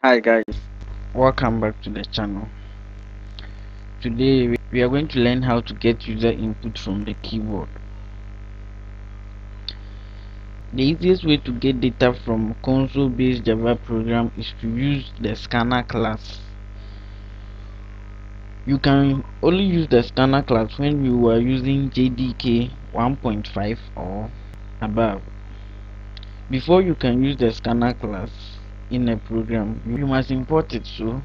Hi guys, welcome back to the channel. Today we are going to learn how to get user input from the keyboard. The easiest way to get data from console based Java program is to use the scanner class. You can only use the scanner class when you are using JDK 1.5 or above. Before you can use the scanner class in a program, you must import it. So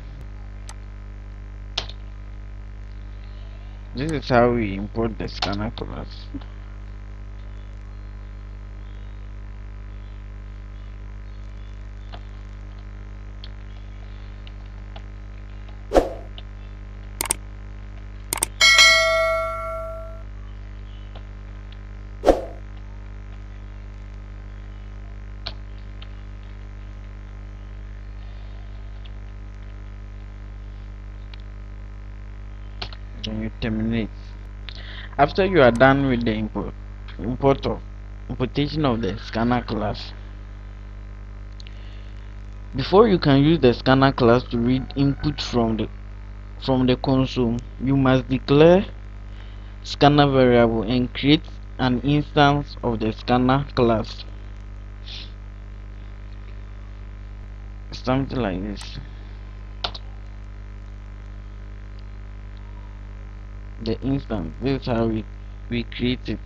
this is how we import the scanner class. Then you terminate. After you are done with the importation of the scanner class, before you can use the scanner class to read input from the console, you must declare scanner variable and create an instance of the scanner class. Something like this. The instance. This is how we create it.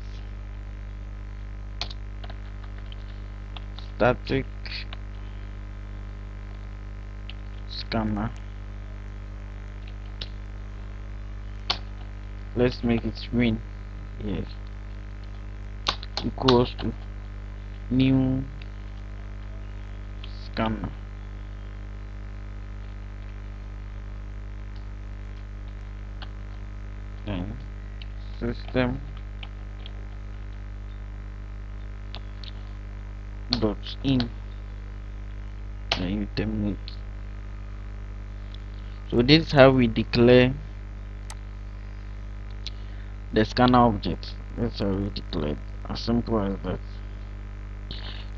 Static scanner. Let's make it win. Yes. Equals to new scanner. Then system dot in, and you terminate. So this is how we declare the scanner object. That's how we declare it. As simple as that.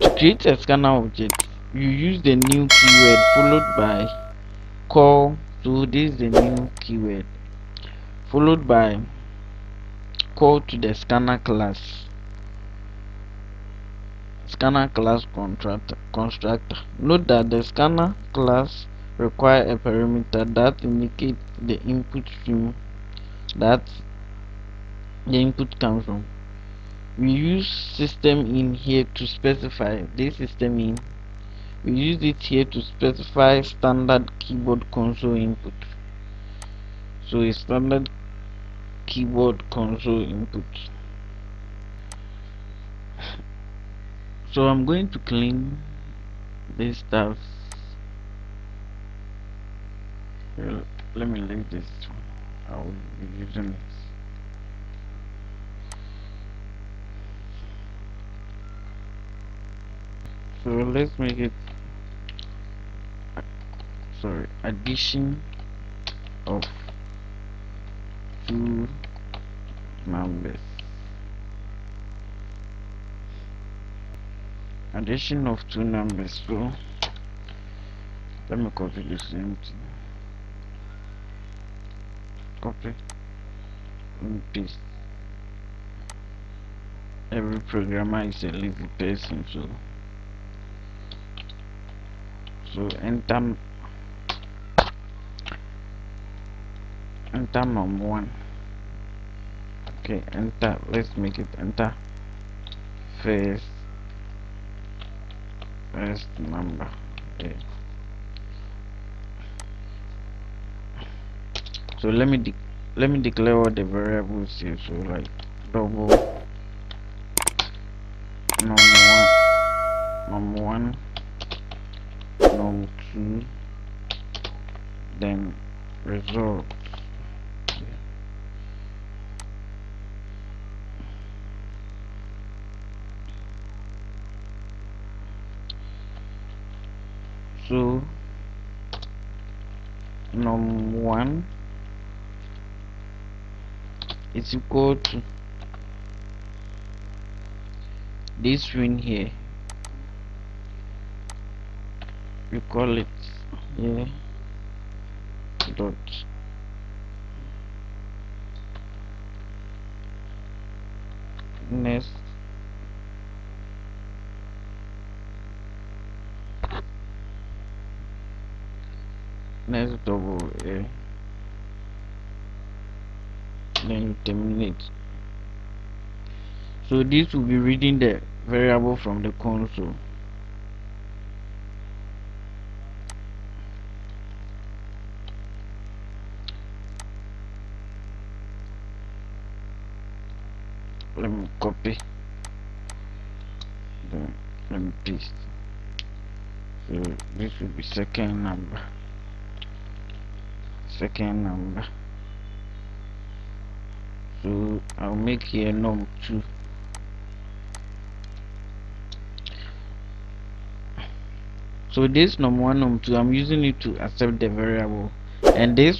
To create a scanner object, you use the new keyword followed by call. So this is the new keyword followed by call to the scanner class. Scanner class constructor. Note that the scanner class require a parameter that indicates the input stream that the input comes from. We use system in here to specify this system in. We use it here to specify standard keyboard console input. So a standard keyboard console input. So I'm going to clean this stuff. Let me leave this. I will be using it. So let's make it addition of two numbers. Addition of two numbers. So let me copy the same thing. Copy and paste. Every programmer is a lazy person, so enter number one. Okay, enter. Let's make it enter first number. Okay. So let me declare what the variables here. So like double number one, number two, then result. So number one is equal to this string here. We call it here dot next double a, then you terminate. So this will be reading the variable from the console. Let me copy, then let me paste. So this will be second number. So I'll make here num2. So this num1, num2, I'm using it to accept the variable, and this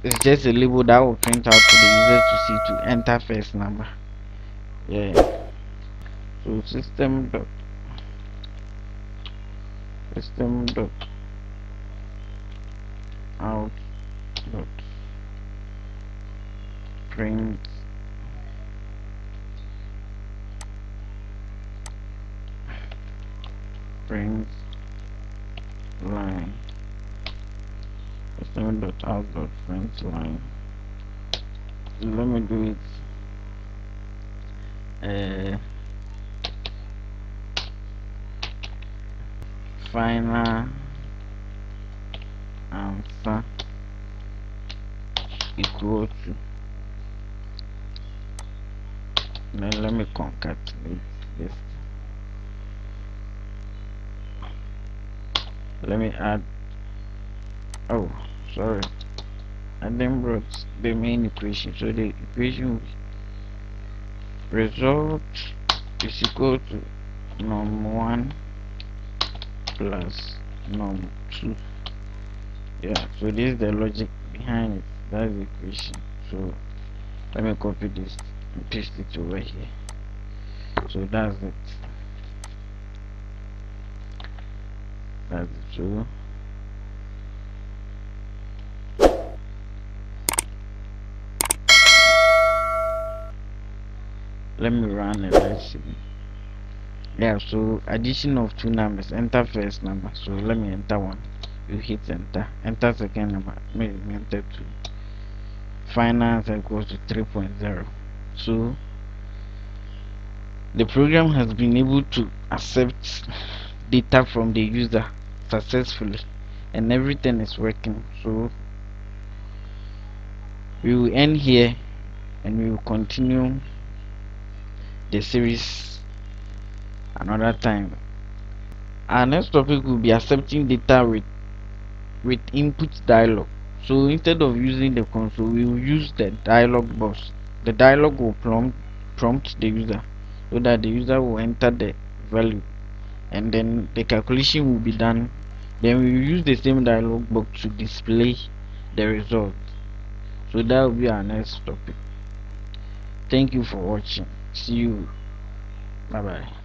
is just a label that will print out for the user to see to enter first number. Yeah. So system dot out dot print line. System dot out dot print line. So let me do it. Final answer equal to, then let me concatenate this. Let me add, oh sorry, I then brought the main equation. So the equation result is equal to num1 plus num2. Yeah, so this is the logic behind it. That's the equation. So let me copy this and paste it over here. So that's it. So let me run it. Let's see. Yeah, so addition of two numbers, enter first number. So let me enter one. You hit enter second number, maybe enter 2. Final answer equals to 3.0. So the program has been able to accept data from the user successfully, and everything is working. So we will end here, and we will continue the series another time. Our next topic will be accepting data with input dialog. So instead of using the console, we will use the dialog box. The dialog will prompt the user, so that the user will enter the value, and then the calculation will be done. Then we will use the same dialog box to display the result. So that will be our next topic. Thank you for watching. See you. Bye bye.